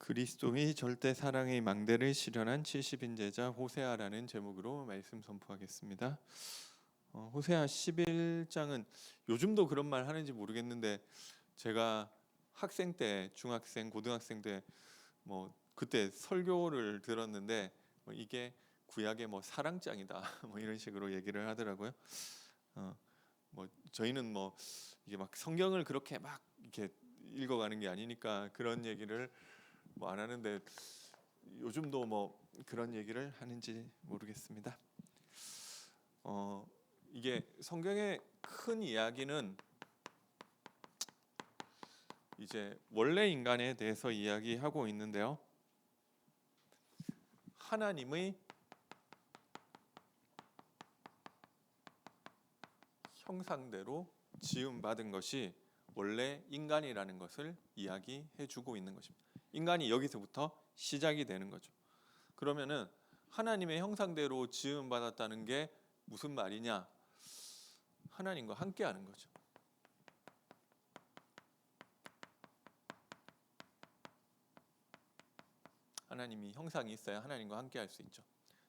그리스도의 절대 사랑의 망대를 실현한 70인 제자 호세아라는 제목으로 말씀 선포하겠습니다. 호세아 11장은 요즘도 그런 말 하는지 모르겠는데 제가 학생 때, 중학생, 고등학생 때 그때 설교를 들었는데 이게 구약의 사랑장이다 이런 식으로 얘기를 하더라고요. 저희는 이게 막 성경을 그렇게 막 이렇게 읽어가는 게 아니니까 그런 얘기를 안 하는데 요즘도 그런 얘기를 하는지 모르겠습니다. 이게 성경의 큰 이야기는 이제 원래 인간에 대해서 이야기하고 있는데요. 하나님의 형상대로 지음받은 것이 원래 인간이라는 것을 이야기해 주고 있는 것입니다. 인간이 여기서부터 시작이 되는 거죠. 그러면은 하나님의 형상대로 지음받았다는 게 무슨 말이냐? 하나님과 함께 하는 거죠. 하나님이 형상이 있어야 하나님과 함께 할 수 있죠.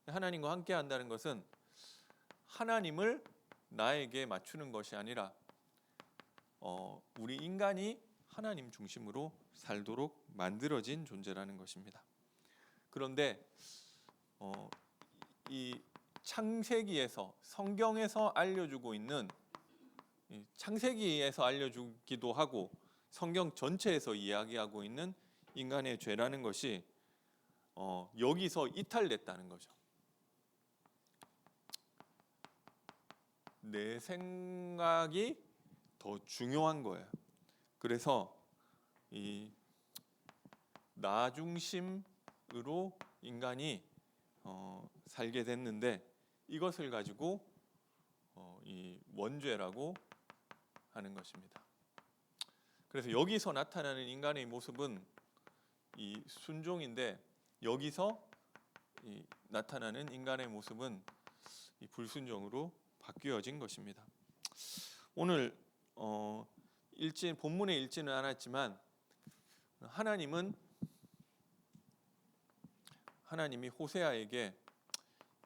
하나님과 함께 한다는 것은 하나님을 나에게 맞추는 것이 아니라 우리 인간이 하나님 중심으로 살도록 만들어진 존재라는 것입니다. 그런데 이 창세기에서 성경에서 알려주고 있는 창세기에서 알려주기도 하고 성경 전체에서 이야기하고 있는 인간의 죄라는 것이 여기서 이탈됐다는 거죠. 내 생각이 더 중요한 거예요. 그래서 이 나 중심으로 인간이 살게 됐는데 이것을 가지고 이 원죄라고 하는 것입니다. 그래서 여기서 나타나는 인간의 모습은 이 순종인데 여기서 나타나는 인간의 모습은 이 불순종으로 바뀌어진 것입니다. 오늘 본문에 읽지는 않았지만 하나님이 호세아에게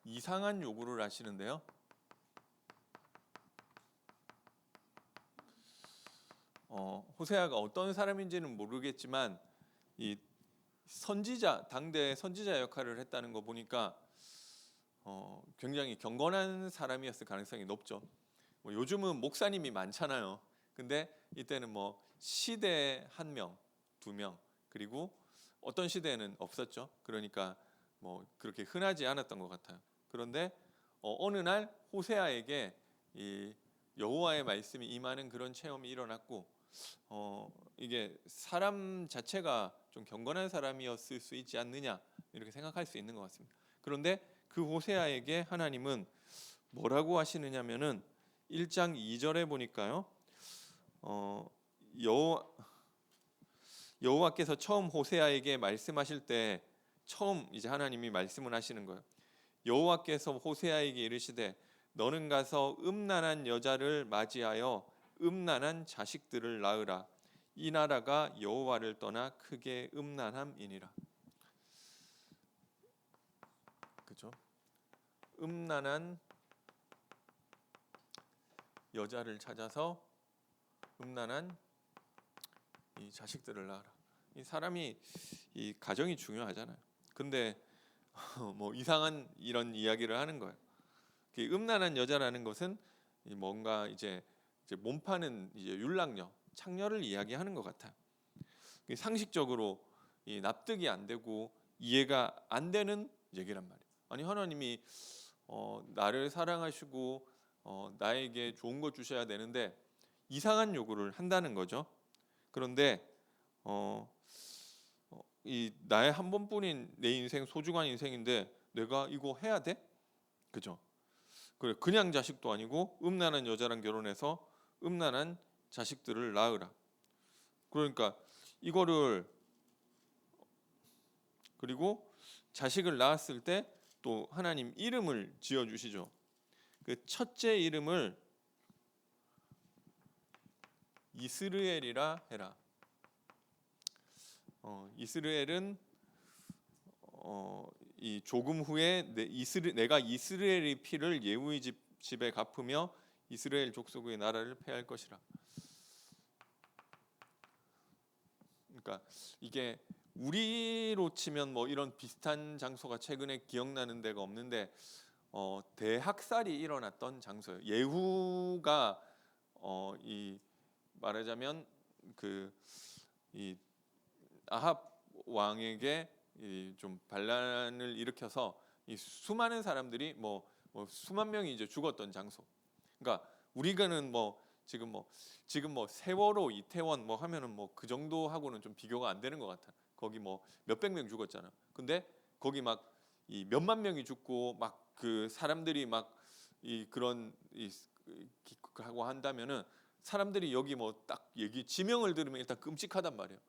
이상한 요구를 하시는데요. 호세아가 어떤 사람인지는 모르겠지만 이 선지자, 당대 선지자 역할을 했다는 거 보니까 굉장히 경건한 사람이었을 가능성이 높죠. 요즘은 목사님이 많잖아요. 근데 이때는 시대에 1명, 2명, 그리고 어떤 시대에는 없었죠. 그러니까 그렇게 흔하지 않았던 것 같아요. 그런데 어느 날 호세아에게 이 여호와의 말씀이 임하는 그런 체험이 일어났고 이게 사람 자체가 좀 경건한 사람이었을 수 있지 않느냐 이렇게 생각할 수 있는 것 같습니다. 그런데 그 호세아에게 하나님은 뭐라고 하시느냐면은 1장 2절에 보니까요. 여호와께서 처음 호세아에게 말씀하실 때 처음 이제 하나님이 말씀을 하시는 거예요. 여호와께서 호세아에게 이르시되 너는 가서 음란한 여자를 맞이하여 음란한 자식들을 낳으라. 이 나라가 여호와를 떠나 크게 음란함이니라. 그죠? 음란한 여자를 찾아서 음란한 이 자식들을 낳아라. 이 사람이 이 가정이 중요하잖아요. 근데 이상한 이런 이야기를 하는 거예요. 음란한 여자라는 것은 뭔가 이제 몸 파는 이제 율락녀, 창녀를 이야기하는 것 같아요. 상식적으로 납득이 안 되고 이해가 안 되는 얘기란 말이에요. 아니 하나님이 나를 사랑하시고 나에게 좋은 거 주셔야 되는데 이상한 요구를 한다는 거죠. 그런데 이 나의 한 번뿐인 내 인생 소중한 인생인데 내가 이거 해야 돼? 그죠? 그래 그냥 자식도 아니고 음란한 여자랑 결혼해서 음란한 자식들을 낳으라. 그러니까 이거를 그리고 자식을 낳았을 때 또 하나님 이름을 지어 주시죠. 그 첫째 이름을 이스르엘이라 해라. 이스라엘은 이 조금 후에 내가 이스라엘의 피를 예후의 집에 갚으며 이스라엘 족속의 나라를 폐할 것이라. 그러니까 이게 우리로 치면 뭐 이런 비슷한 장소가 최근에 기억나는 데가 없는데 대학살이 일어났던 장소예요. 예후가 이 말하자면 이 아합 왕에게 좀 반란을 일으켜서 이 수많은 사람들이 뭐 수만 명이 이제 죽었던 장소. 그러니까 우리가는 지금 세월호, 이태원 하면은 그 정도 하고는 좀 비교가 안 되는 것 같아. 거기 몇백 명 죽었잖아. 근데 거기 막 이 몇만 명이 죽고 막 그 사람들이 막 이 그런 하고 한다면은 사람들이 여기 딱 얘기 지명을 들으면 일단 끔찍하단 말이에요.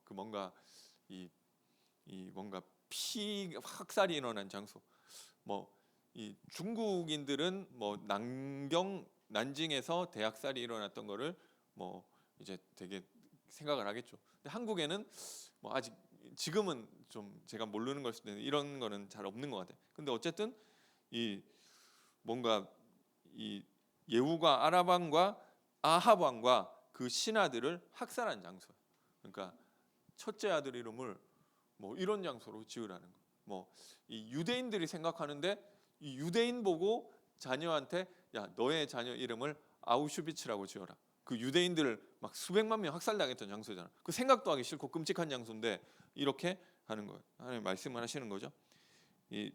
그 뭔가 이 뭔가 피 학살이 일어난 장소. 이 중국인들은 난징에서 대학살이 일어났던 거를 이제 되게 생각을 하겠죠. 근데 한국에는 아직 지금은 좀 제가 모르는 걸 수도 있는데 이런 거는 잘 없는 것 같아요. 근데 어쨌든 이 뭔가 이 예후가 아랍 왕과 아합 왕과 그 신하들을 학살한 장소. 그러니까 첫째 아들 이름을 이런 장소로 지으라는 거. 이 유대인들이 생각하는데 이 유대인 보고 자녀한테 야 너의 자녀 이름을 아우슈비츠라고 지어라. 그 유대인들 막 수백만 명 학살당했던 장소잖아. 그 생각도 하기 싫고 끔찍한 장소인데 이렇게 하는 거예요. 하나님 말씀을 하시는 거죠. 이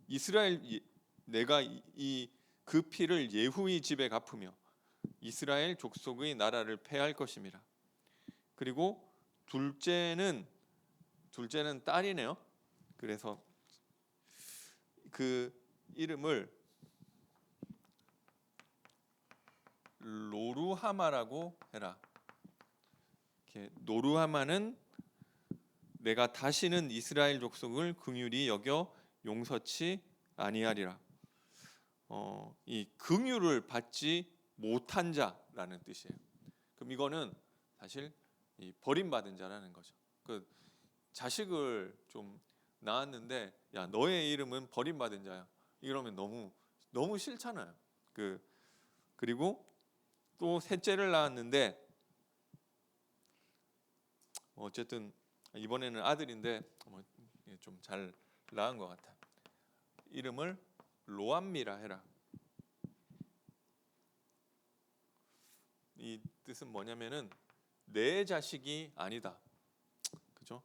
이스라엘 내가 그 피를 예후의 집에 갚으며 이스라엘 족속의 나라를 폐할 것임이라. 그리고 둘째는 딸이네요. 그래서 그 이름을 로루하마라고 해라. 노루하마는 내가 다시는 이스라엘 족속을 긍휼히 여겨 용서치 아니하리라. 이 긍휼을 받지 못한 자라는 뜻이에요. 그럼 이거는 사실 이 버림받은 자라는 거죠. 그 자식을 좀 낳았는데 야 너의 이름은 버림받은 자야. 이러면 너무 싫잖아요. 그리고 또 셋째를 낳았는데 어쨌든 이번에는 아들인데 좀 잘 낳은 것 같아. 이름을 로암미라 해라. 이 뜻은 뭐냐면은 내 자식이 아니다. 그죠?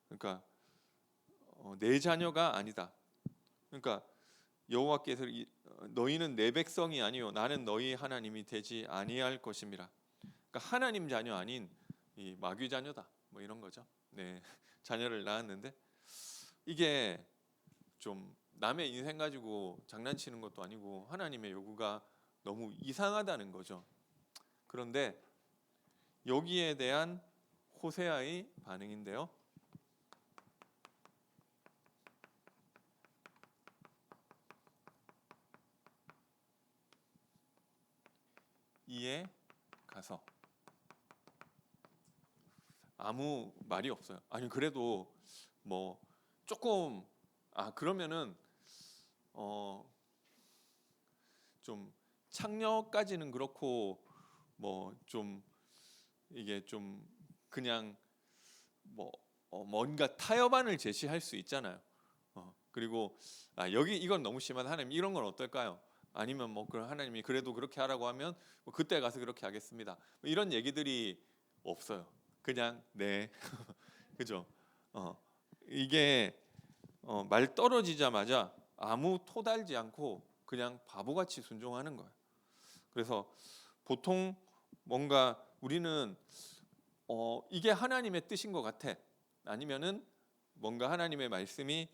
그러니까 내 자녀가 아니다. 그러니까 여호와께서 너희는 내 백성이 아니요 나는 너희 하나님이 되지 아니할 것임이라. 그러니까 하나님 자녀 아닌 이 마귀 자녀다. 이런 거죠. 네, 자녀를 낳았는데 이게 좀 남의 인생 가지고 장난치는 것도 아니고 하나님의 요구가 너무 이상하다는 거죠. 그런데 여기에 대한 호세아의 반응인데요. 이에 가서 아무 말이 없어요. 아니 그래도 조금 그러면은 좀 창녀까지는 그렇고 좀 이게 좀 그냥 뭔가 타협안을 제시할 수 있잖아요. 그리고 여기 이건 너무 심하다 하나님 이런 건 어떨까요? 아니면 그럼 하나님이 그래도 그렇게 하라고 하면 그때 가서 그렇게 하겠습니다. 이런 얘기들이 없어요. 그냥 네 그죠? 이게 말 떨어지자마자 아무 토달지 않고 그냥 바보같이 순종하는 거예요. 그래서 보통 뭔가 우리는 이게 하나님의 뜻인 것 같아. 아니면은 뭔가 하나님의 말씀이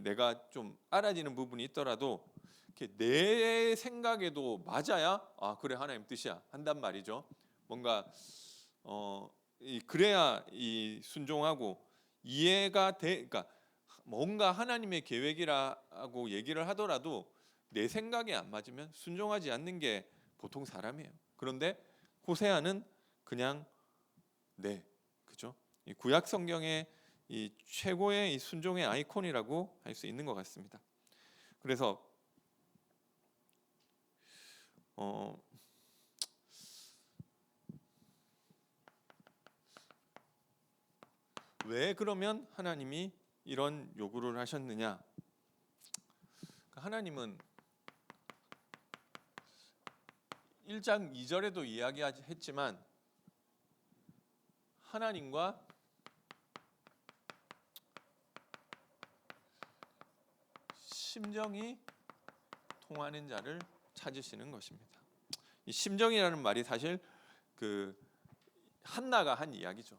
내가 좀 알아지는 부분이 있더라도 내 생각에도 맞아야 그래 하나님 뜻이야 한단 말이죠. 뭔가 그래야 순종하고 이해가 돼. 그러니까 뭔가 하나님의 계획이라고 얘기를 하더라도 내 생각에 안 맞으면 순종하지 않는 게 보통 사람이에요. 그런데 호세아는 그냥 네, 그죠? 이 구약 성경의 이 최고의 이 순종의 아이콘이라고 할 수 있는 것 같습니다. 그래서 왜 그러면 하나님이 이런 요구를 하셨느냐? 하나님은 1장 2절에도 이야기했지만 하나님과 심정이 통하는 자를 찾으시는 것입니다. 이 심정이라는 말이 사실 그 한나가 한 이야기죠.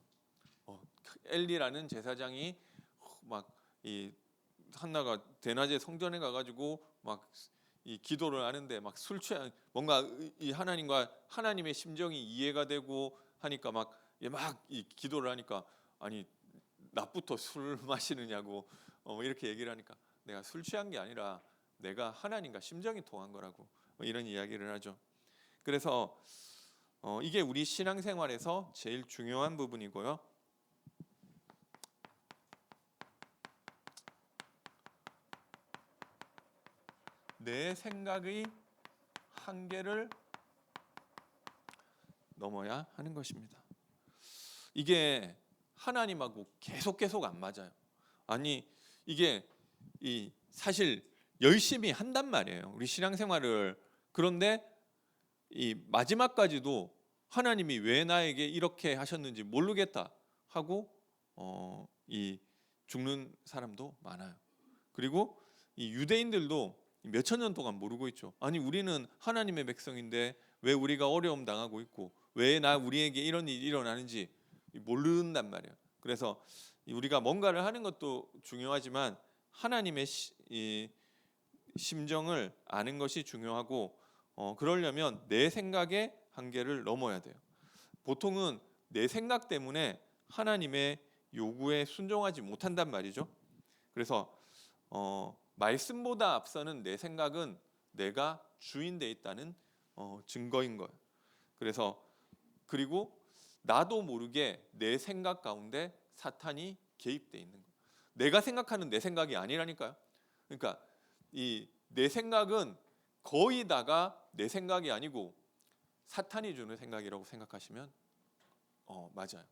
엘리라는 제사장이 막 이 한나가 대낮에 성전에 가가지고 막 이 기도를 하는데 막 술 취한 뭔가 이 하나님과 하나님의 심정이 이해가 되고 하니까 막 이 기도를 하니까 아니 낮부터 술 마시느냐고 이렇게 얘기를 하니까 내가 술 취한 게 아니라 내가 하나님과 심정이 통한 거라고 이런 이야기를 하죠. 그래서 이게 우리 신앙생활에서 제일 중요한 부분이고요. 내 생각의 한계를 넘어야 하는 것입니다. 이게 하나님하고 계속 안 맞아요. 아니 이게 사실 열심히 한단 말이에요. 우리 신앙생활을. 그런데 이 마지막까지도 하나님이 왜 나에게 이렇게 하셨는지 모르겠다 하고 이 죽는 사람도 많아요. 그리고 이 유대인들도 몇천 년 동안 모르고 있죠. 아니 우리는 하나님의 백성인데 왜 우리가 어려움 당하고 있고 왜 우리에게 이런 일이 일어나는지 모른단 말이에요. 그래서 우리가 뭔가를 하는 것도 중요하지만 하나님의 이 심정을 아는 것이 중요하고 그러려면 내 생각의 한계를 넘어야 돼요. 보통은 내 생각 때문에 하나님의 요구에 순종하지 못한단 말이죠. 그래서 말씀보다 앞서는 내 생각은 내가 주인 돼 있다는 증거인 거예요. 그리고 나도 모르게 내 생각 가운데 사탄이 개입돼 있는 거예요. 내가 생각하는 내 생각이 아니라니까요. 그러니까 이 내 생각은 거의 다가 내 생각이 아니고 사탄이 주는 생각이라고 생각하시면 맞아요.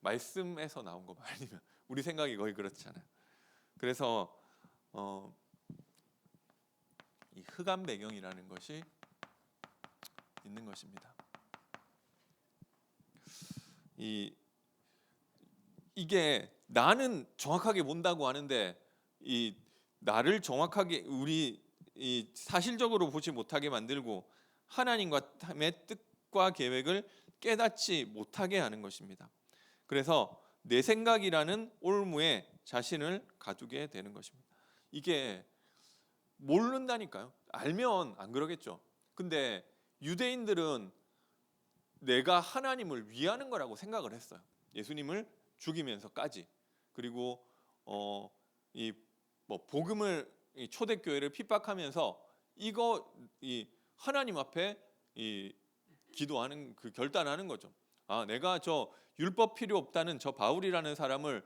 말씀에서 나온 거 아니면 우리 생각이 거의 그렇잖아요. 그래서 이 흑암 배경이라는 것이 있는 것입니다. 이게 나는 정확하게 본다고 하는데 이 나를 정확하게 우리 이 사실적으로 보지 못하게 만들고 하나님의 뜻과 계획을 깨닫지 못하게 하는 것입니다. 그래서 내 생각이라는 올무에 자신을 가두게 되는 것입니다. 이게 모른다니까요. 알면 안 그러겠죠. 근데 유대인들은 내가 하나님을 위하는 거라고 생각을 했어요. 예수님을 죽이면서까지. 그리고 이 복음을 초대교회를 핍박하면서 하나님 앞에 기도하는 그 결단하는 거죠. 아, 내가 저 율법 필요 없다는 저 바울이라는 사람을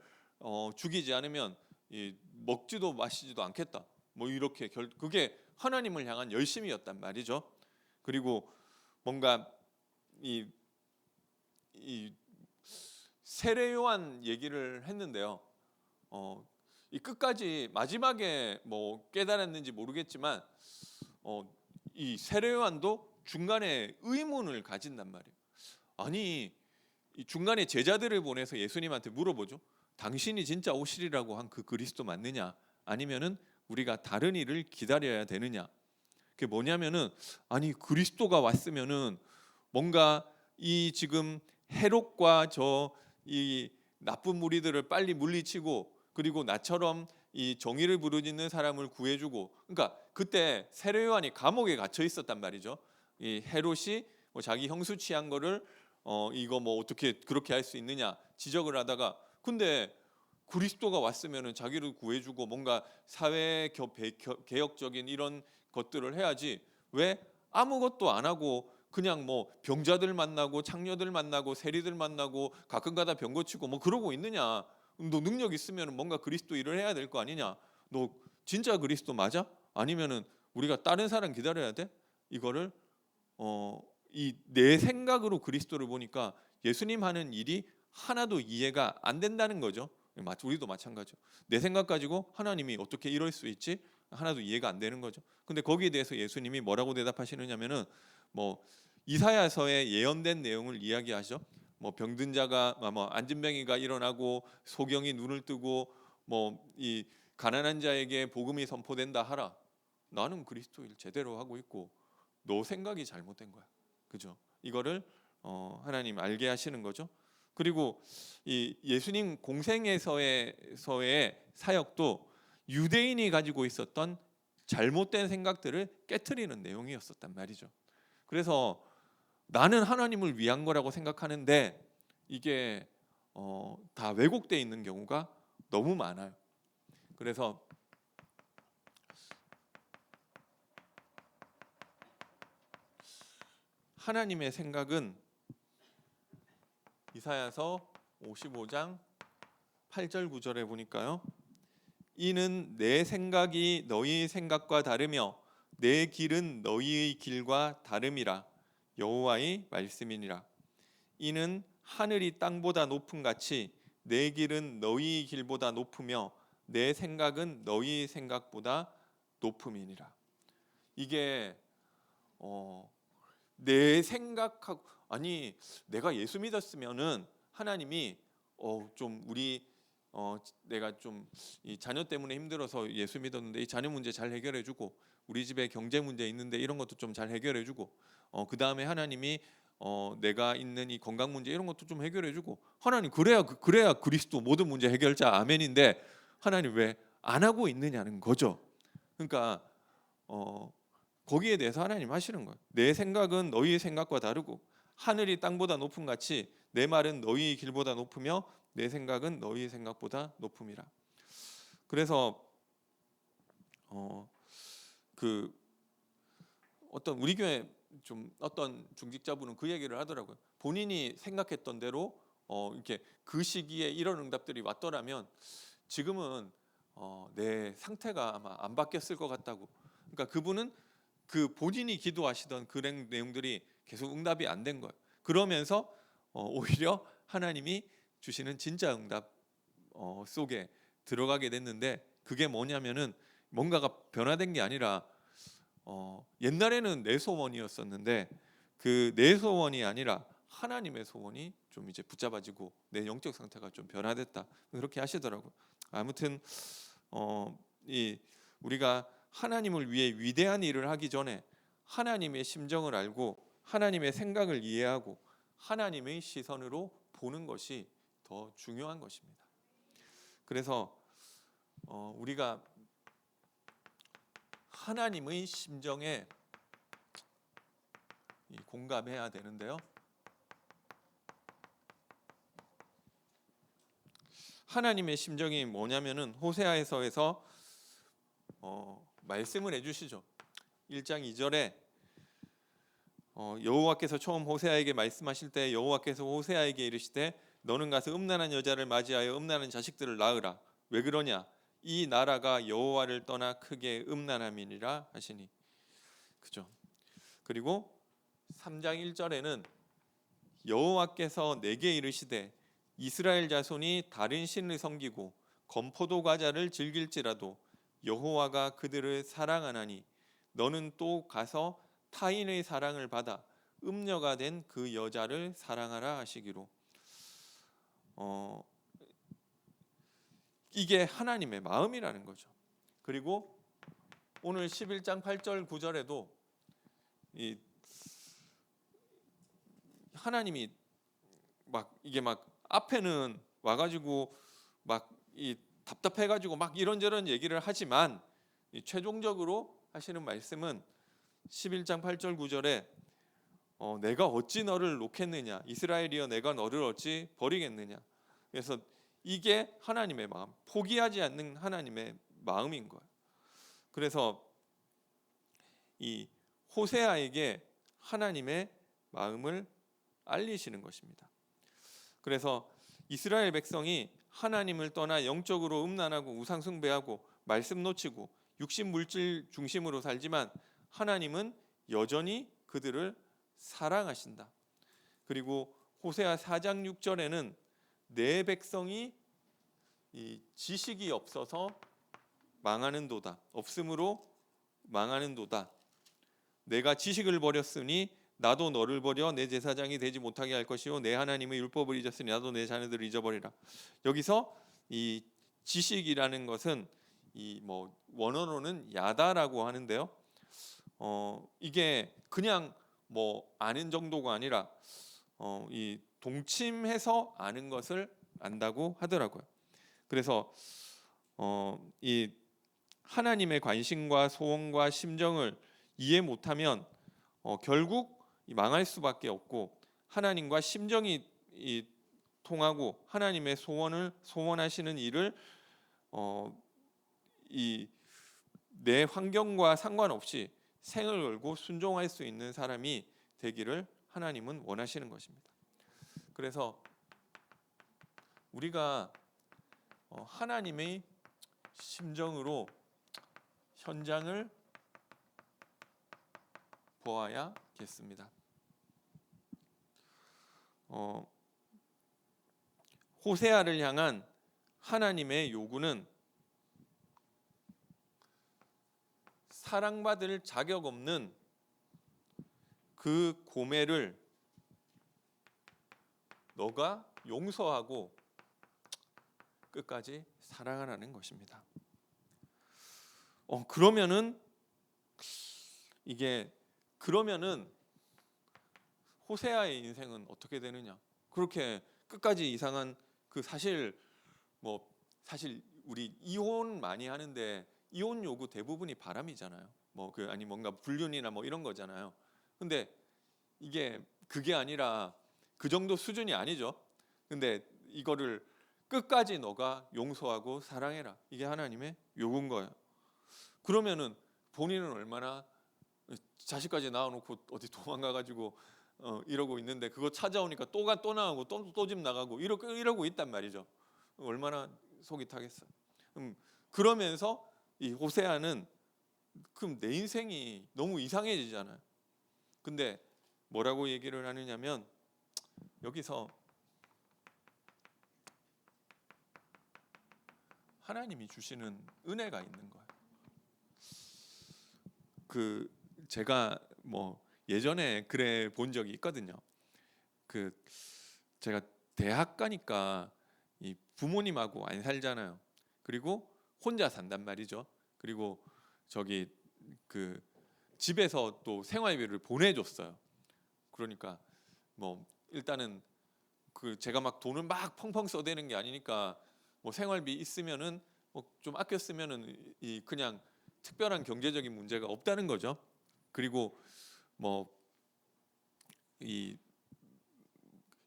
죽이지 않으면 먹지도 마시지도 않겠다. 이렇게 그게 하나님을 향한 열심이었단 말이죠. 그리고 뭔가 이 세례 요한 얘기를 했는데요. 이 끝까지 마지막에 깨달았는지 모르겠지만 이 세례 요한도 중간에 의문을 가진단 말이에요. 아니 이 중간에 제자들을 보내서 예수님한테 물어보죠. 당신이 진짜 오시리라고 한 그 그리스도 맞느냐? 아니면은 우리가 다른 일을 기다려야 되느냐? 그게 뭐냐면은 아니 그리스도가 왔으면은 뭔가 이 지금 헤롯과 이 나쁜 무리들을 빨리 물리치고 그리고 나처럼 이 정의를 부르짖는 사람을 구해주고 그러니까 그때 세례 요한이 감옥에 갇혀 있었단 말이죠. 이 헤롯이 자기 형수 취한 거를 이거 어떻게 그렇게 할 수 있느냐 지적을 하다가 근데 그리스도가 왔으면은 자기를 구해주고 뭔가 사회 개혁적인 이런 것들을 해야지 왜 아무것도 안 하고 그냥 뭐 병자들 만나고 창녀들 만나고 세리들 만나고 가끔가다 병 고치고 뭐 그러고 있느냐? 너 능력 있으면 뭔가 그리스도 일을 해야 될 거 아니냐? 너 진짜 그리스도 맞아? 아니면은 우리가 다른 사람 기다려야 돼? 이거를 이 내 생각으로 그리스도를 보니까 예수님 하는 일이 하나도 이해가 안 된다는 거죠. 우리도 마찬가지죠. 내 생각 가지고 하나님이 어떻게 이럴 수 있지? 하나도 이해가 안 되는 거죠. 근데 거기에 대해서 예수님이 뭐라고 대답하시느냐면은 뭐 이사야서에 예언된 내용을 이야기하죠. 뭐 병든 자가 뭐 안진뱅이가 일어나고 소경이 눈을 뜨고 뭐 이 가난한 자에게 복음이 선포된다 하라. 나는 그리스도 일 제대로 하고 있고 너 생각이 잘못된 거야. 그죠? 이거를 하나님 알게 하시는 거죠. 그리고 이 예수님 공생에서의 사역도 유대인이 가지고 있었던 잘못된 생각들을 깨트리는 내용이었었단 말이죠. 그래서 나는 하나님을 위한 거라고 생각하는데 이게 다 왜곡되어 있는 경우가 너무 많아요. 그래서 하나님의 생각은 이사야서 55장 8절 9절에 보니까요. 이는 내 생각이 너희 생각과 다르며 내 길은 너희의 길과 다름이라 여호와의 말씀이니라. 이는 하늘이 땅보다 높음 같이 내 길은 너희 길보다 높으며 내 생각은 너희 생각보다 높음이니라. 이게 내 생각하고 아니 내가 예수 믿었으면은 하나님이 좀 우리 내가 좀 이 자녀 때문에 힘들어서 예수 믿었는데 이 자녀 문제 잘 해결해주고 우리 집에 경제 문제 있는데 이런 것도 좀 잘 해결해주고 그 다음에 하나님이 내가 있는 이 건강 문제 이런 것도 좀 해결해주고 하나님 그래야 그리스도 모든 문제 해결자 아멘인데 하나님 왜 안 하고 있느냐는 거죠. 그러니까 거기에 대해서 하나님 하시는 거예요. 내 생각은 너희의 생각과 다르고 하늘이 땅보다 높음 같이 내 말은 너희의 길보다 높으며 내 생각은 너희의 생각보다 높음이라. 그래서 그 어떤 우리 교회 좀 어떤 중직자분은 그 얘기를 하더라고요. 본인이 생각했던 대로 이렇게 그 시기에 이런 응답들이 왔더라면 지금은 내 상태가 아마 안 바뀌었을 것 같다고. 그러니까 그분은 그 본인이 기도하시던 그 내용들이 계속 응답이 안 된 거예요. 그러면서 오히려 하나님이 주시는 진짜 응답 속에 들어가게 됐는데 그게 뭐냐면은 뭔가가 변화된 게 아니라 옛날에는 내 소원이었었는데 그 내 소원이 아니라 하나님의 소원이 좀 이제 붙잡아지고 내 영적 상태가 좀 변화됐다 그렇게 하시더라고요. 아무튼 이 우리가 하나님을 위해 위대한 일을 하기 전에 하나님의 심정을 알고 하나님의 생각을 이해하고 하나님의 시선으로 보는 것이 더 중요한 것입니다. 그래서 우리가 하나님의 심정에 공감해야 되는데요. 하나님의 심정이 뭐냐면은 호세아서에서 말씀을 해주시죠. 1장 2절에 여호와께서 처음 호세아에게 말씀하실 때 여호와께서 호세아에게 이르시되 너는 가서 음란한 여자를 맞이하여 음란한 자식들을 낳으라. 왜 그러냐? 이 나라가 여호와를 떠나 크게 음란함이니라 하시니. 그죠? 그리고 3장 1절에는 여호와께서 내게 이르시되 이스라엘 자손이 다른 신을 섬기고 건포도 과자를 즐길지라도 여호와가 그들을 사랑하나니 너는 또 가서 타인의 사랑을 받아 음녀가 된 그 여자를 사랑하라 하시기로. 이게 하나님의 마음이라는 거죠. 그리고 오늘 11장 8절 9절에도 이 하나님이 이게 앞에는 와가지고 이 답답해가지고 이런저런 얘기를 하지만 최종적으로 하시는 말씀은 11장 8절 9절에 내가 어찌 너를 놓겠느냐 이스라엘이여 내가 너를 어찌 버리겠느냐. 그래서 이게 하나님의 마음, 포기하지 않는 하나님의 마음인 거예요. 그래서 이 호세아에게 하나님의 마음을 알리시는 것입니다. 그래서 이스라엘 백성이 하나님을 떠나 영적으로 음란하고 우상 숭배하고 말씀 놓치고 육신 물질 중심으로 살지만 하나님은 여전히 그들을 사랑하신다. 그리고 호세아 4장 6절에는 내 백성이 이 지식이 없어서 망하는도다. 없음으로 망하는도다. 내가 지식을 버렸으니 나도 너를 버려 내 제사장이 되지 못하게 할 것이요 내 하나님의 율법을 잊었으니 나도 내 자녀들을 잊어버리라. 여기서 이 지식이라는 것은 이 뭐 원어로는 야다라고 하는데요. 이게 그냥 뭐 아는 정도가 아니라 이 동침해서 아는 것을 안다고 하더라고요. 그래서 이 하나님의 관심과 소원과 심정을 이해 못하면 결국 망할 수밖에 없고 하나님과 심정이 통하고 하나님의 소원을 소원하시는 일을 이 내 환경과 상관없이 생을 걸고 순종할 수 있는 사람이 되기를 하나님은 원하시는 것입니다. 그래서 우리가 하나님의 심정으로 현장을 보아야겠습니다. 호세아를 향한 하나님의 요구는 사랑받을 자격 없는 그 고매를 너가 용서하고 끝까지 사랑하라는 것입니다. 그러면은 호세아의 인생은 어떻게 되느냐? 그렇게 끝까지 이상한 사실 우리 이혼 많이 하는데 이혼 요구 대부분이 바람이잖아요. 아니 뭔가 불륜이나 이런 거잖아요. 근데 그게 아니라 그 정도 수준이 아니죠. 근데 이거를 끝까지 너가 용서하고 사랑해라. 이게 하나님의 요구인 거예요. 그러면은 본인은 얼마나 자식까지 낳아놓고 어디 도망가가지고 이러고 있는데 그거 찾아오니까 또 나가고 또 집 나가고 이러고 있단 말이죠. 얼마나 속이 타겠어요. 그러면서 이 호세아는 그럼 내 인생이 너무 이상해지잖아요. 근데 뭐라고 얘기를 하느냐면 여기서 하나님이 주시는 은혜가 있는 거예요. 제가 예전에 글에 본 적이 있거든요. 제가 대학 가니까 이 부모님하고 안 살잖아요. 그리고 혼자 산단 말이죠. 그리고 집에서 또 생활비를 보내줬어요. 그러니까 일단은 제가 막 돈을 막 펑펑 써대는 게 아니니까 생활비 있으면은 좀 아껴 쓰면은 그냥 특별한 경제적인 문제가 없다는 거죠. 그리고 이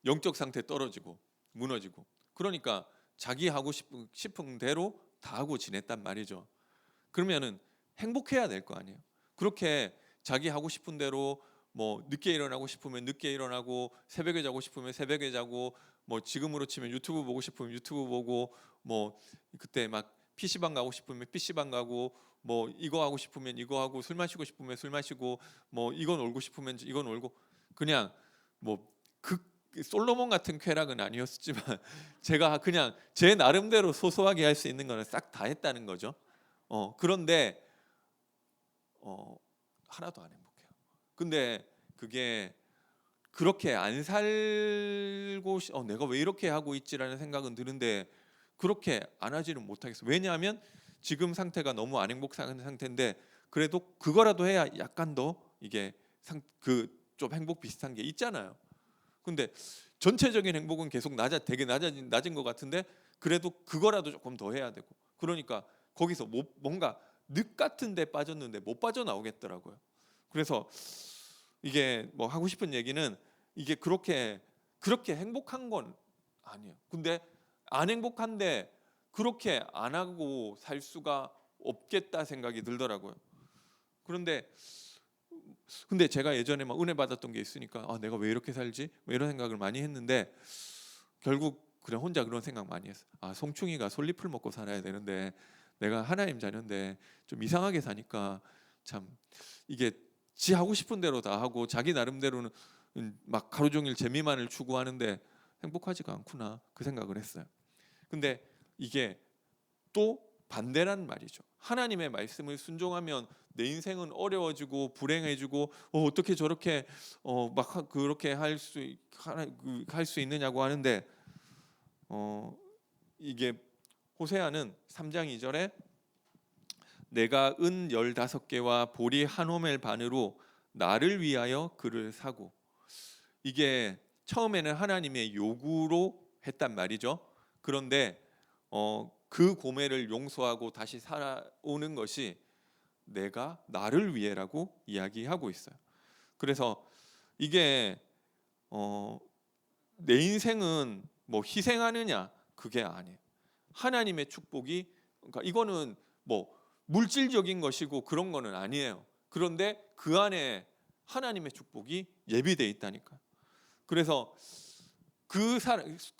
영적 상태 떨어지고 무너지고 그러니까 자기 하고 싶은 대로 다 하고 지냈단 말이죠. 그러면은 행복해야 될 거 아니에요. 그렇게 자기 하고 싶은 대로 늦게 일어나고 싶으면 늦게 일어나고 새벽에 자고 싶으면 새벽에 자고 지금으로 치면 유튜브 보고 싶으면 유튜브 보고 그때 막 PC방 가고 싶으면 PC방 가고 이거 하고 싶으면 이거 하고 술 마시고 싶으면 술 마시고 이거 놀고 싶으면 이거 놀고 그냥 솔로몬 같은 쾌락은 아니었지만 제가 그냥 제 나름대로 소소하게 할 수 있는 거는 싹 다 했다는 거죠. 그런데 하나도 안 행복해요. 근데 그게 그렇게 안 살고 내가 왜 이렇게 하고 있지라는 생각은 드는데 그렇게 안 하지는 못하겠어요. 왜냐하면 지금 상태가 너무 안 행복한 상태인데 그래도 그거라도 해야 약간 더 이게 좀 행복 비슷한 게 있잖아요. 근데 전체적인 행복은 계속 되게 낮은 것 같은데 그래도 그거라도 조금 더 해야 되고 그러니까 거기서 뭔가 늪 같은 데 빠졌는데 못 빠져나오겠더라고요. 그래서 이게 하고 싶은 얘기는 이게 그렇게 행복한 건 아니에요. 근데 안 행복한데 그렇게 안 하고 살 수가 없겠다 생각이 들더라고요. 그런데 근데 제가 예전에 막 은혜 받았던 게 있으니까 내가 왜 이렇게 살지? 뭐 이런 생각을 많이 했는데 결국 그냥 혼자 그런 생각 많이 했어요. 송충이가 솔잎을 먹고 살아야 되는데 내가 하나님 자녀인데 좀 이상하게 사니까 참 이게 지 하고 싶은 대로 다 하고 자기 나름대로는 막 하루 종일 재미만을 추구하는데 행복하지가 않구나, 그 생각을 했어요. 근데 이게 또 반대란 말이죠. 하나님의 말씀을 순종하면 내 인생은 어려워지고 불행해지고 어떻게 저렇게 막 그렇게 할 수 있느냐고 하는데 이게 호세아는 3장 2절에 내가 은 15개와 보리 한 호멜 반으로 나를 위하여 그를 사고, 이게 처음에는 하나님의 요구로 했단 말이죠. 그런데 그 고매를 용서하고 다시 살아오는 것이 내가 나를 위해라고 이야기하고 있어요. 그래서 이게 내 인생은 뭐 희생하느냐, 그게 아니에요. 하나님의 축복이, 그러니까 이거는 뭐 물질적인 것이고 그런 거는 아니에요. 그런데 그 안에 하나님의 축복이 예비되어 있다니까요. 그래서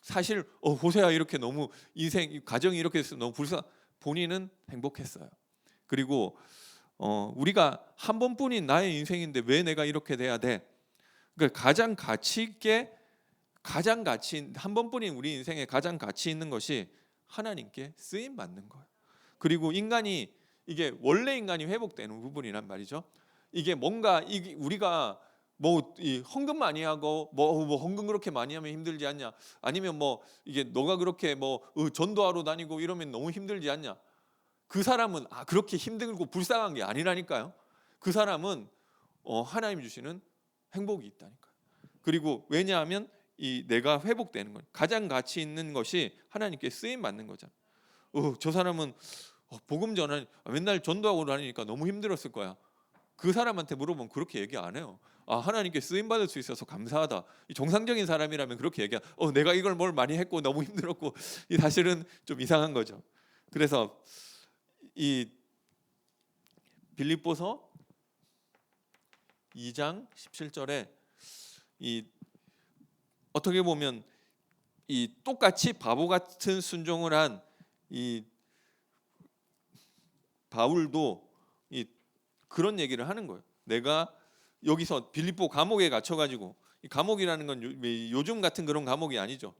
사실 호세아 이렇게 너무 인생 가정이 이렇게 돼서 너무 본인은 행복했어요. 그리고 우리가 한 번뿐인 나의 인생인데 왜 내가 이렇게 돼야 돼? 그러니까 가장 한 번뿐인 우리 인생에 가장 가치 있는 것이 하나님께 쓰임 받는 거예요. 그리고 이게 원래 인간이 회복되는 부분이란 말이죠. 이게 뭔가 우리가 뭐 이 헌금 많이 하고 뭐 헌금 그렇게 많이 하면 힘들지 않냐? 아니면 뭐 이게 너가 그렇게 뭐 전도하러 다니고 이러면 너무 힘들지 않냐? 그 사람은 그렇게 힘들고 불쌍한 게 아니라니까요. 그 사람은 하나님 주시는 행복이 있다니까요. 그리고 왜냐하면 이 내가 회복되는 거예요. 가장 가치 있는 것이 하나님께 쓰임 받는 거잖아요. 저 사람은 복음 전환 맨날 전도하고 다니니까 너무 힘들었을 거야. 그 사람한테 물어보면 그렇게 얘기 안 해요. 하나님께 쓰임 받을 수 있어서 감사하다. 정상적인 사람이라면 그렇게 얘기해. 내가 이걸 뭘 많이 했고 너무 힘들었고, 이 사실은 좀 이상한 거죠. 그래서 이 빌립보서 2장 17절에 이 어떻게 보면 이 똑같이 바보 같은 순종을 한 이 바울도 그런 얘기를 하는 거예요. 내가 여기서 빌립보 감옥에 갇혀가지고, 이 감옥이라는 건 요즘 같은 그런 감옥이 아니죠.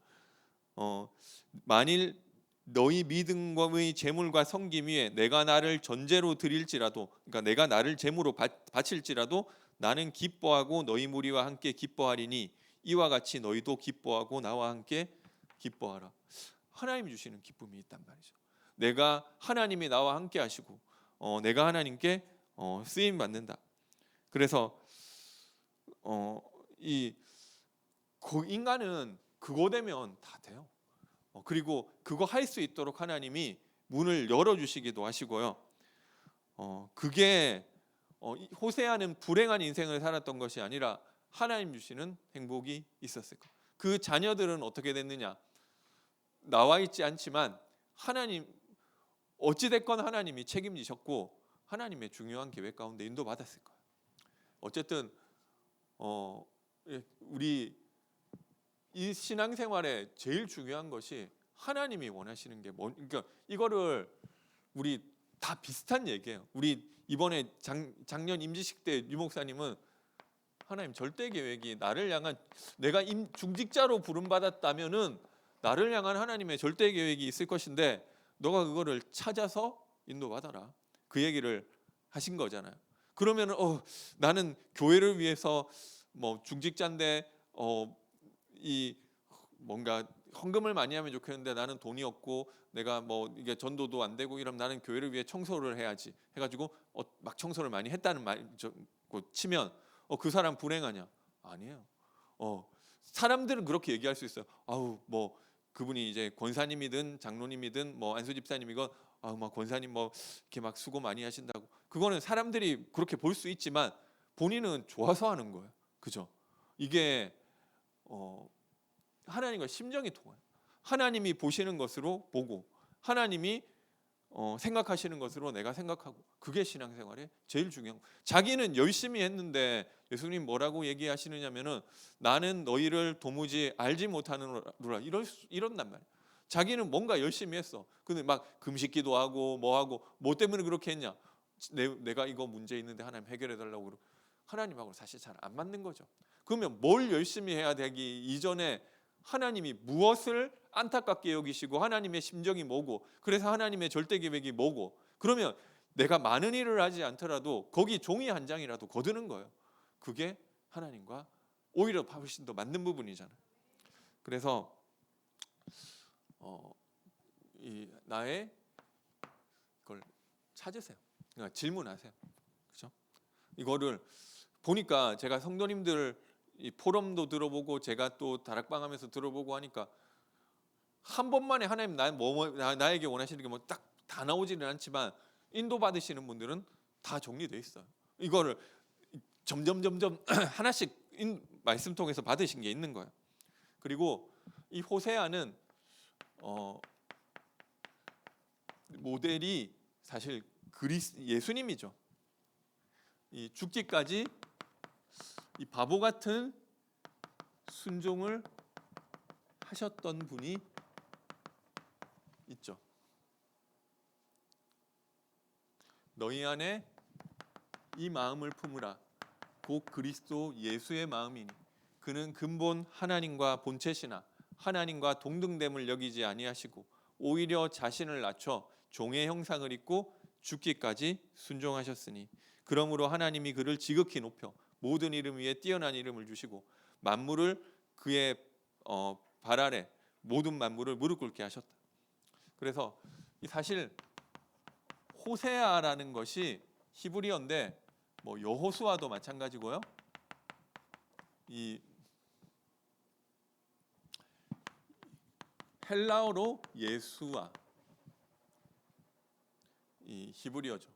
만일 너희 믿음의 재물과 섬김 위에 내가 나를 전제로 드릴지라도, 그러니까 내가 나를 제물로 바칠지라도 나는 기뻐하고 너희 무리와 함께 기뻐하리니 이와 같이 너희도 기뻐하고 나와 함께 기뻐하라. 하나님 주시는 기쁨이 있단 말이죠. 내가 하나님이 나와 함께 하시고 내가 하나님께 쓰임 받는다. 그래서 인간은 그거 되면 다 돼요. 그리고 그거 할 수 있도록 하나님이 문을 열어주시기도 하시고요. 그게 호세아는 불행한 인생을 살았던 것이 아니라 하나님 주시는 행복이 있었을 거예요. 그 자녀들은 어떻게 됐느냐? 나와 있지 않지만 어찌 됐건 하나님이 책임지셨고 하나님의 중요한 계획 가운데 인도받았을 거예요. 어쨌든 우리 이 신앙생활에 제일 중요한 것이 하나님이 원하시는 게 그러니까 이거를 우리 다 비슷한 얘기예요. 우리 이번에 작년 임지식 때 유 목사님은 하나님 절대 계획이 나를 향한, 내가 중직자로 부름받았다면은 나를 향한 하나님의 절대 계획이 있을 것인데 너가 그거를 찾아서 인도받아라, 그 얘기를 하신 거잖아요. 그러면 나는 교회를 위해서 뭐 중직자인데 이 뭔가 헌금을 많이 하면 좋겠는데 나는 돈이 없고 내가 뭐 이게 전도도 안 되고 이러면 나는 교회를 위해 청소를 해야지 해가지고 막 청소를 많이 했다는 말 치면 그 사람 불행하냐? 아니에요. 사람들은 그렇게 얘기할 수 있어요. 뭐 그분이 이제 권사님이든 장로님이든 뭐 안수 집사님이건 막 권사님 뭐 이렇게 막 수고 많이 하신다고, 그거는 사람들이 그렇게 볼 수 있지만 본인은 좋아서 하는 거예요. 그죠? 이게 하나님과 심정이 통해요. 하나님이 보시는 것으로 보고 하나님이 생각하시는 것으로 내가 생각하고, 그게 신앙생활의 제일 중요한 거. 자기는 열심히 했는데 예수님 뭐라고 얘기하시느냐면은 나는 너희를 도무지 알지 못하느라 이런단 말이에요. 자기는 뭔가 열심히 했어. 근데 막 금식기도 하고 뭐 하고, 뭐 때문에 그렇게 했냐? 내가 이거 문제 있는데 하나님 해결해 달라고 그러고, 하나님하고 사실 잘 안 맞는 거죠. 그러면 뭘 열심히 해야 되기 이전에 하나님이 무엇을 안타깝게 여기시고 하나님의 심정이 뭐고, 그래서 하나님의 절대 계획이 뭐고, 그러면 내가 많은 일을 하지 않더라도 거기 종이 한 장이라도 거두는 거예요. 그게 하나님과 오히려 훨씬 더 맞는 부분이잖아요. 그래서 이 나의 걸 찾으세요. 그러니까 질문하세요. 그렇죠? 이거를 보니까 제가 성도님들 이 포럼도 들어보고 제가 또 다락방하면서 들어보고 하니까 한 번만에 하나님 나에게 원하시는 게 뭐 딱 다 나오지는 않지만 인도 받으시는 분들은 다 정리돼 있어요. 이거를 점점 하나씩 말씀 통해서 받으신 게 있는 거예요. 그리고 이 호세아는 모델이 사실 예수님이죠. 이 죽기까지 이 바보 같은 순종을 하셨던 분이 있죠. 너희 안에 이 마음을 품으라. 곧 그리스도 예수의 마음이니 그는 근본 하나님과 본체시나 하나님과 동등됨을 여기지 아니하시고 오히려 자신을 낮춰 종의 형상을 입고 죽기까지 순종하셨으니 그러므로 하나님이 그를 지극히 높여 모든 이름 위에 뛰어난 이름을 주시고 만물을 그의 발 아래 모든 만물을 무릎 꿇게 하셨다. 그래서 사실 호세아라는 것이 히브리어인데 뭐 여호수아도 마찬가지고요. 이 헬라어로 예수아, 이 히브리어죠.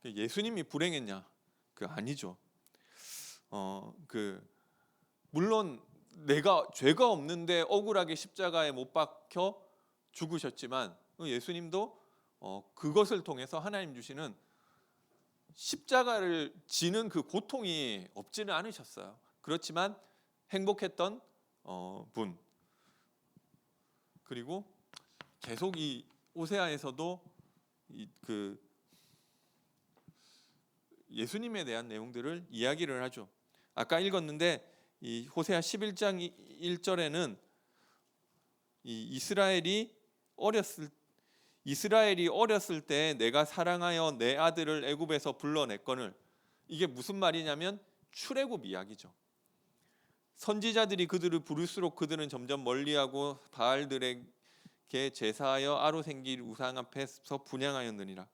예수님이 불행했냐? 그 아니죠. 물론 내가 죄가 없는데 억울하게 십자가에 못 박혀 죽으셨지만 예수님도 그것을 통해서 하나님 주시는 십자가를 지는 그 고통이 없지는 않으셨어요. 그렇지만 행복했던 분. 그리고 계속 이 호세아에서도 그 예수님에 대한 내용들을 이야기를 하죠. 아까 읽었는데 이 호세아 11장 1절에는 이스라엘이 어렸을 때 내가 사랑하여 내 아들을 애굽에서 불러냈거늘, 이게 무슨 말이냐면 출애굽 이야기죠. 선지자들이 그들을 부를수록 그들은 점점 멀리하고 바알들에게 제사하여 아로 생길 우상 앞에서 분향하였느니라.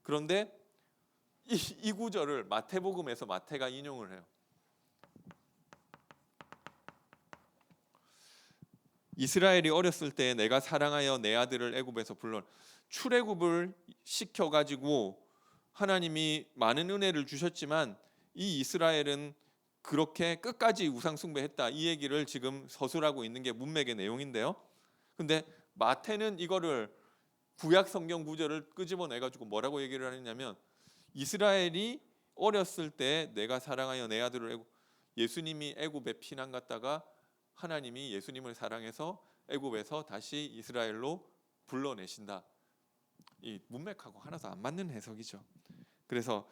그런데 이 구절을 마태복음에서 마태가 인용을 해요. 이스라엘이 어렸을 때 내가 사랑하여 내 아들을 애굽에서 불러, 출애굽을 시켜가지고 하나님이 많은 은혜를 주셨지만 이 이스라엘은 그렇게 끝까지 우상 숭배했다, 이 얘기를 지금 서술하고 있는 게 문맥의 내용인데요. 근데 마태는 이거를 구약 성경 구절을 끄집어내가지고 뭐라고 얘기를 하느냐면 이스라엘이 어렸을 때 내가 사랑하여 내 아들을 예수님이 애굽에 피난 갔다가 하나님이 예수님을 사랑해서 애굽에서 다시 이스라엘로 불러내신다. 이 문맥하고 하나도 안 맞는 해석이죠. 그래서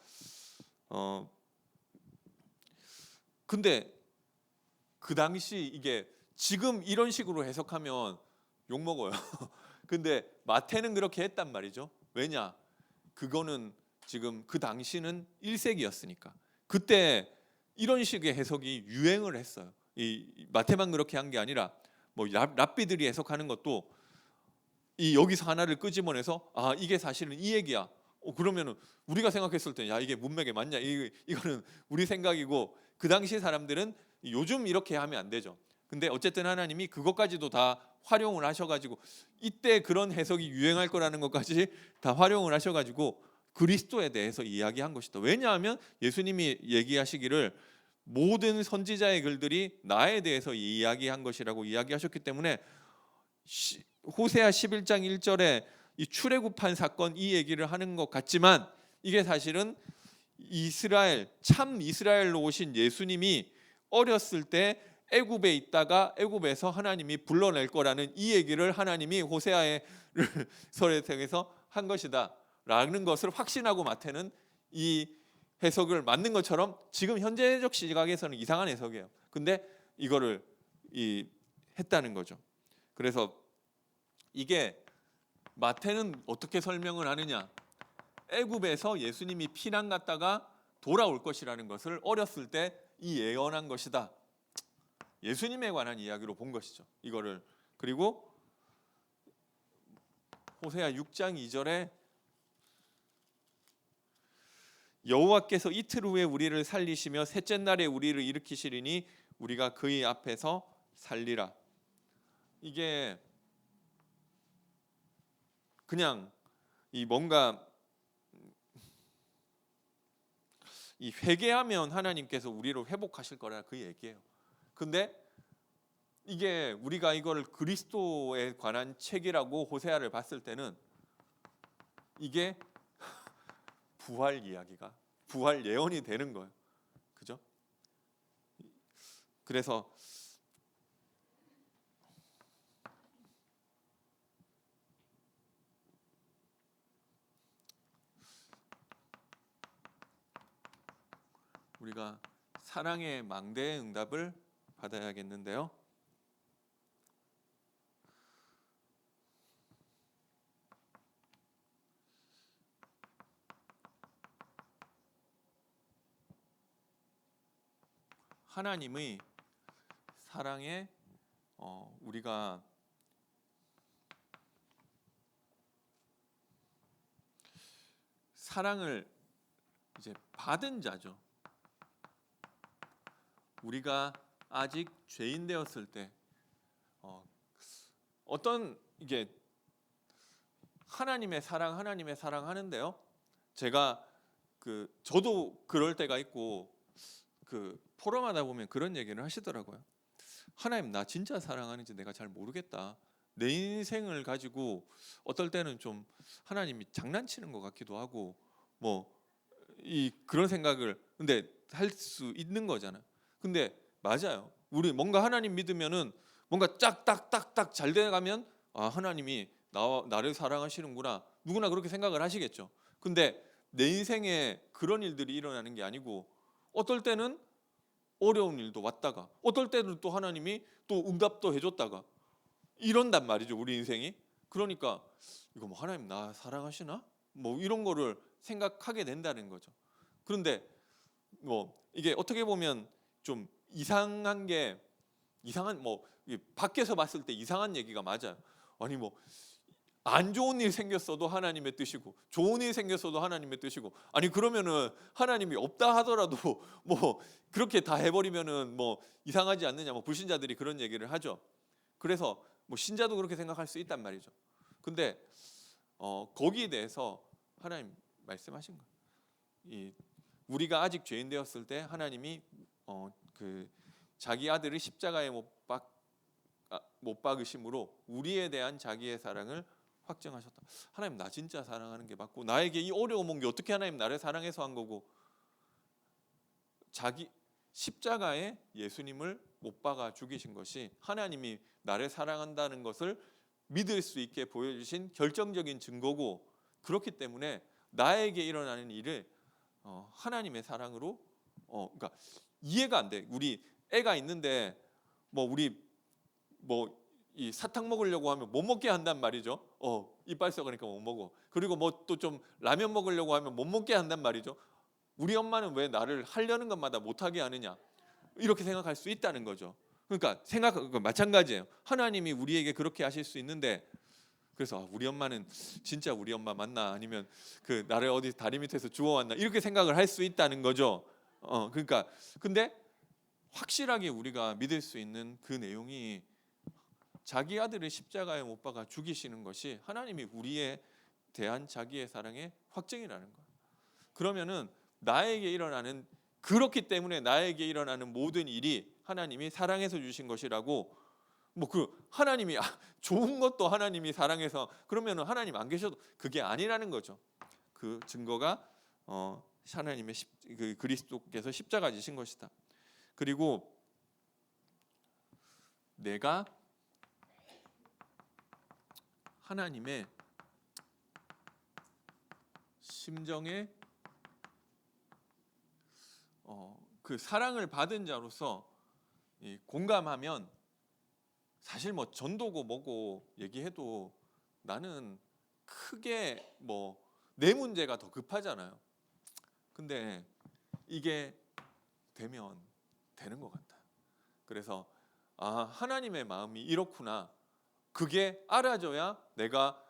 근데 그 당시 이게 지금 이런 식으로 해석하면 욕 먹어요. 근데 마태는 그렇게 했단 말이죠. 왜냐? 그거는 지금 그 당시는 1세기였으니까 그때 이런 식의 해석이 유행을 했어요. 이 마태만 그렇게 한 게 아니라 뭐 랍비들이 해석하는 것도 이 여기서 하나를 끄집어내서 아 이게 사실은 이 얘기야. 그러면은 우리가 생각했을 때 야 이게 문맥에 맞냐? 이거는 우리 생각이고 그 당시 사람들은 요즘 이렇게 하면 안 되죠. 근데 어쨌든 하나님이 그것까지도 다 활용을 하셔가지고 이때 그런 해석이 유행할 거라는 것까지 다 활용을 하셔가지고 그리스도에 대해서 이야기한 것이다. 왜냐하면 예수님이 얘기하시기를 모든 선지자의 글들이 나에 대해서 이야기한 것이라고 이야기하셨기 때문에 호세아 11장 1절에 이 출애굽한 사건 이 얘기를 하는 것 같지만 이게 사실은 참 이스라엘로 오신 예수님이 어렸을 때 애굽에 있다가 애굽에서 하나님이 불러낼 거라는 이 얘기를 하나님이 호세아의 설에 통해서 한 것이다라는 것을 확신하고 마태는 이 해석을 맞는 것처럼 지금 현재적 시각에서는 이상한 해석이에요. 근데 이거를 했다는 거죠. 그래서 이게 마태는 어떻게 설명을 하느냐? 애굽에서 예수님이 피난 갔다가 돌아올 것이라는 것을 어렸을 때 이 예언한 것이다. 예수님에 관한 이야기로 본 것이죠. 이거를. 그리고 호세아 6장 2절에 여호와께서 이틀 후에 우리를 살리시며 셋째 날에 우리를 일으키시리니 우리가 그의 앞에서 살리라. 이게 그냥 뭔가 회개하면 하나님께서 우리를 회복하실 거라 그 얘기예요. 근데 이게 우리가 이걸 그리스도에 관한 책이라고 호세아를 봤을 때는 이게 부활 이야기가 부활 예언이 되는 거예요. 그죠? 그래서 우리가 사랑의 망대의 응답을 받아야겠는데요. 하나님의 사랑에 우리가 사랑을 이제 받은 자죠. 우리가 아직 죄인 되었을 때 어떤 이게 하나님의 사랑 하는데요. 제가 저도 그럴 때가 있고 포럼하다 보면 그런 얘기를 하시더라고요. 하나님 나 진짜 사랑하는지 내가 잘 모르겠다. 내 인생을 가지고 어떨 때는 좀 하나님이 장난치는 것 같기도 하고 그런 생각을 근데 할 수 있는 거잖아요. 근데 맞아요. 우리 뭔가 하나님 믿으면은 뭔가 짝딱딱딱 잘 돼가면 하나님이 나를 사랑하시는구나. 누구나 그렇게 생각을 하시겠죠. 근데 내 인생에 그런 일들이 일어나는 게 아니고 어떨 때는 어려운 일도 왔다가 어떨 때는 또 하나님이 또 응답도 해줬다가 이런단 말이죠. 우리 인생이. 그러니까 이거 하나님 나 사랑하시나? 이런 거를 생각하게 된다는 거죠. 그런데 이게 어떻게 보면 좀 이상한 밖에서 봤을 때 이상한 얘기가 맞아요. 아니 안 좋은 일 생겼어도 하나님의 뜻이고 좋은 일 생겼어도 하나님의 뜻이고 아니 그러면은 하나님이 없다 하더라도 그렇게 다 해버리면은 이상하지 않느냐 불신자들이 그런 얘기를 하죠. 그래서 신자도 그렇게 생각할 수 있단 말이죠. 근데 거기에 대해서 하나님 말씀하신 거예요. 우리가 아직 죄인 되었을 때 하나님이 자기 아들을 십자가에 못 박으심으로 우리에 대한 자기의 사랑을 확증하셨다. 하나님 나 진짜 사랑하는 게 맞고 나에게 이 어려움 온 게 어떻게 하나님 나를 사랑해서 한 거고 자기 십자가에 예수님을 못 박아 죽이신 것이 하나님이 나를 사랑한다는 것을 믿을 수 있게 보여주신 결정적인 증거고 그렇기 때문에 나에게 일어나는 일을 하나님의 사랑으로 그러니까 이해가 안 돼. 우리 애가 있는데 우리 이 사탕 먹으려고 하면 못 먹게 한단 말이죠. 이빨 썩으니까 못 먹어. 그리고 또 좀 라면 먹으려고 하면 못 먹게 한단 말이죠. 우리 엄마는 왜 나를 하려는 것마다 못하게 하느냐 이렇게 생각할 수 있다는 거죠. 그러니까 마찬가지예요. 하나님이 우리에게 그렇게 하실 수 있는데 그래서 우리 엄마는 진짜 우리 엄마 맞나 아니면 나를 어디 다리 밑에서 주워왔나 이렇게 생각을 할 수 있다는 거죠. 그러니까 근데 확실하게 우리가 믿을 수 있는 그 내용이 자기 아들을 십자가에 못 박아 죽이시는 것이 하나님이 우리에 대한 자기의 사랑의 확증이라는 거예요. 그러면은 나에게 일어나는 그렇기 때문에 나에게 일어나는 모든 일이 하나님이 사랑해서 주신 것이라고. 뭐 그 하나님이 좋은 것도 하나님이 사랑해서 그러면은 하나님 안 계셔도 그게 아니라는 거죠. 그 증거가 하나님의 그 그리스도께서 십자가 지신 것이다. 그리고 내가 하나님의 심정에 그 사랑을 받은 자로서 공감하면 사실 뭐 전도고 뭐고 얘기해도 나는 크게 뭐 내 문제가 더 급하잖아요. 근데 이게 되면 되는 것 같아요. 그래서 하나님의 마음이 이렇구나. 그게 알아져야 내가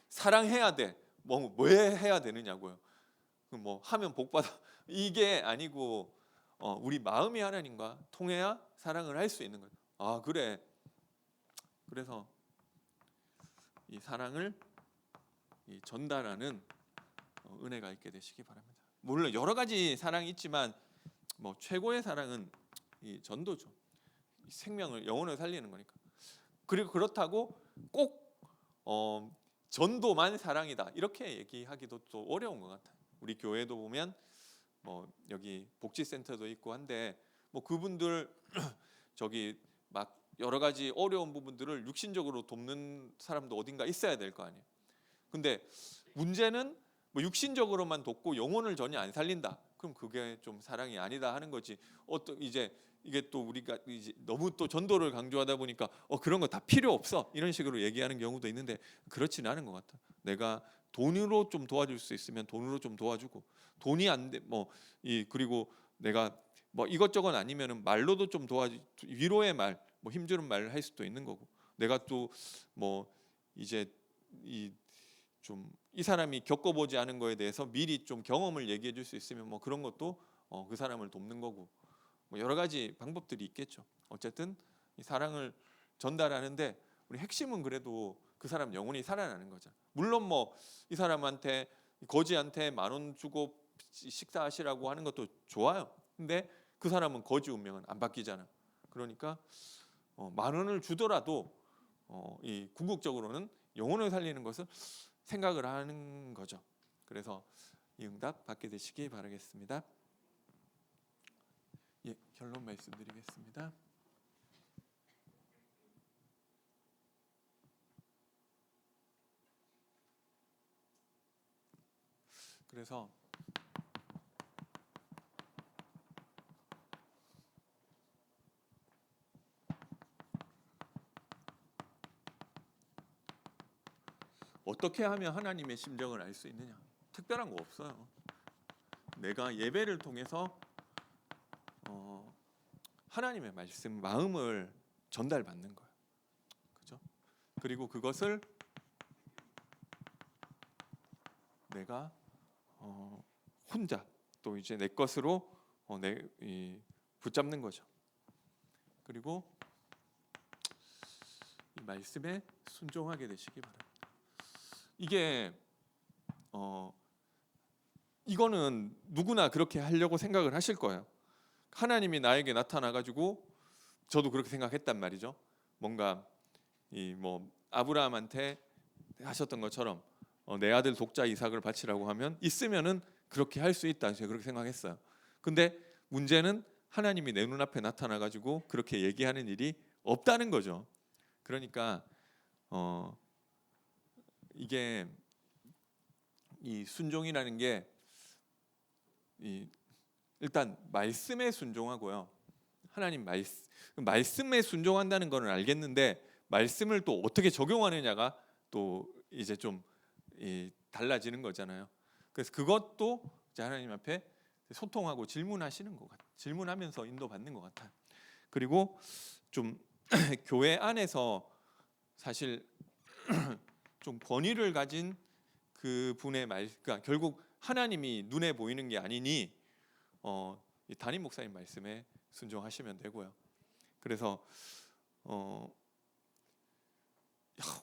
사랑해야 돼. 왜 해야 되느냐고요. 뭐 하면 복 받아 이게 아니고 우리 마음이 하나님과 통해야 사랑을 할 수 있는 거예요. 그래. 그래서 이 사랑을 전달하는 은혜가 있게 되시기 바랍니다. 물론 여러 가지 사랑이 있지만 뭐 최고의 사랑은 이 전도죠. 생명을 영혼을 살리는 거니까. 그리고 그렇다고 꼭 전도만 사랑이다 이렇게 얘기하기도 또 어려운 것 같아요. 우리 교회도 보면 뭐 여기 복지센터도 있고 한데 뭐 그분들 저기 막 여러 가지 어려운 부분들을 육신적으로 돕는 사람도 어딘가 있어야 될 거 아니에요. 근데 문제는 뭐 육신적으로만 돕고 영혼을 전혀 안 살린다. 그럼 그게 좀 사랑이 아니다 하는 거지. 이제 이게 또 우리가 이제 너무 또 전도를 강조하다 보니까 그런 거 다 필요 없어 이런 식으로 얘기하는 경우도 있는데 그렇지는 않은 것 같아. 내가 돈으로 좀 도와줄 수 있으면 돈으로 좀 도와주고 돈이 안 돼 그리고 내가 뭐 이것저것 아니면은 말로도 좀 위로의 말, 뭐 힘주는 말을 할 수도 있는 거고 내가 또 뭐 이제 이 사람이 겪어보지 않은 거에 대해서 미리 좀 경험을 얘기해 줄 수 있으면 뭐 그런 것도 그 사람을 돕는 거고 뭐 여러 가지 방법들이 있겠죠. 어쨌든 이 사랑을 전달하는데 우리 핵심은 그래도 그 사람 영혼이 살아나는 거죠. 물론 뭐 이 사람한테 거지한테 10,000원 주고 식사하시라고 하는 것도 좋아요. 근데 그 사람은 거지 운명은 안 바뀌잖아. 그러니까 10,000원을 주더라도 이 궁극적으로는 영혼을 살리는 것을 생각을 하는 거죠. 그래서 이 응답 받게 되시기 바라겠습니다. 결론 말씀드리겠습니다. 그래서 어떻게 하면 하나님의 심정을 알 수 있느냐? 특별한 거 없어요. 내가 예배를 통해서 하나님의 말씀, 마음을 전달받는 거예요. 그죠? 그리고 그것을 내가 혼자 또 이제 내 것으로 붙잡는 거죠. 그리고 이 말씀에 순종하게 되시기 바랍니다. 이게 이거는 누구나 그렇게 하려고 생각을 하실 거예요. 하나님이 나에게 나타나 가지고 저도 그렇게 생각했단 말이죠. 뭔가 뭐 아브라함한테 하셨던 것처럼 내 아들 독자 이삭을 바치라고 하면 있으면은 그렇게 할 수 있다. 제가 그렇게 생각했어요. 근데 문제는 하나님이 내 눈앞에 나타나 가지고 그렇게 얘기하는 일이 없다는 거죠. 그러니까 이게 이 순종이라는 게 일단 말씀에 순종하고요. 하나님 말씀에 순종한다는 거는 알겠는데 말씀을 또 어떻게 적용하느냐가 또 이제 좀 달라지는 거잖아요. 그래서 그것도 이제 하나님 앞에 소통하고 질문하시는 것 같아요. 질문하면서 인도받는 것 같아요. 그리고 좀 교회 안에서 사실 좀 권위를 가진 그 분의 그러니까 결국 하나님이 눈에 보이는 게 아니니 이 담임 목사님 말씀에 순종하시면 되고요. 그래서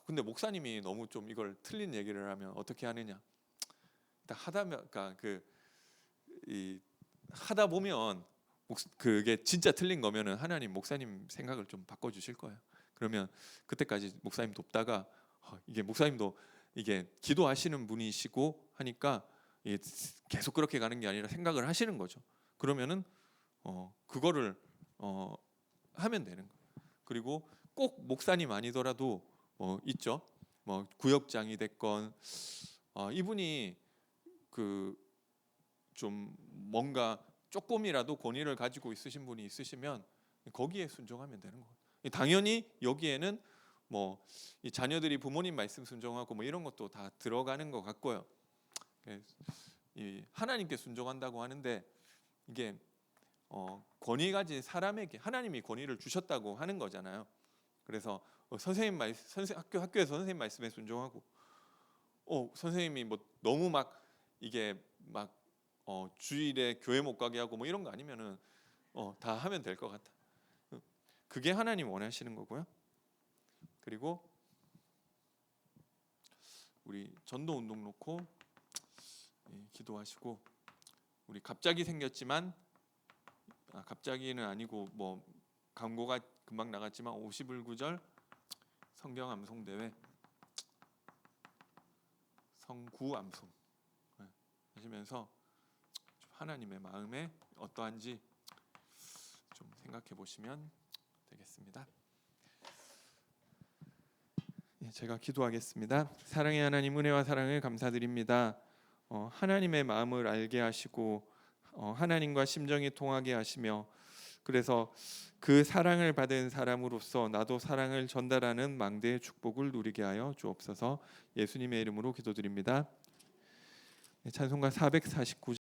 근데 목사님이 너무 좀 이걸 틀린 얘기를 하면 어떻게 하느냐? 하다면 그러니까 이 하다 보면 그게 진짜 틀린 거면은 하나님 목사님 생각을 좀 바꿔주실 거예요. 그러면 그때까지 목사님 돕다가 이게 목사님도 이게 기도하시는 분이시고 하니까 이게 계속 그렇게 가는 게 아니라 생각을 하시는 거죠. 그러면은 그거를 하면 되는 거예요. 그리고 꼭 목사님 아니더라도 있죠. 뭐 구역장이 됐건 이분이 그 좀 뭔가 조금이라도 권위를 가지고 있으신 분이 있으시면 거기에 순종하면 되는 거예요. 당연히 여기에는 뭐 이 자녀들이 부모님 말씀 순종하고 뭐 이런 것도 다 들어가는 것 같고요. 이 하나님께 순종한다고 하는데 이게 권위 가진 사람에게 하나님이 권위를 주셨다고 하는 거잖아요. 그래서 학교에서 선생님 말씀에 순종하고 선생님이 뭐 너무 막 이게 막 주일에 교회 못 가게 하고 뭐 이런 거 아니면은 다 하면 될 것 같아. 그게 하나님 원하시는 거고요. 그리고 우리 전도 운동 놓고 기도하시고, 우리 갑자기 생겼지만 갑자기는 아니고 뭐 광고가 금방 나갔지만 50을 9절 성경 암송 대회 성구 암송 하시면서 하나님의 마음에 어떠한지 좀 생각해 보시면 되겠습니다. 제가 기도하겠습니다. 사랑의 하나님, 은혜와 사랑을 감사드립니다. 하나님의 마음을 알게 하시고 하나님과 심정이 통하게 하시며, 그래서 그 사랑을 받은 사람으로서 나도 사랑을 전달하는 망대의 축복을 누리게 하여 주옵소서. 예수님의 이름으로 기도드립니다. 찬송가 449절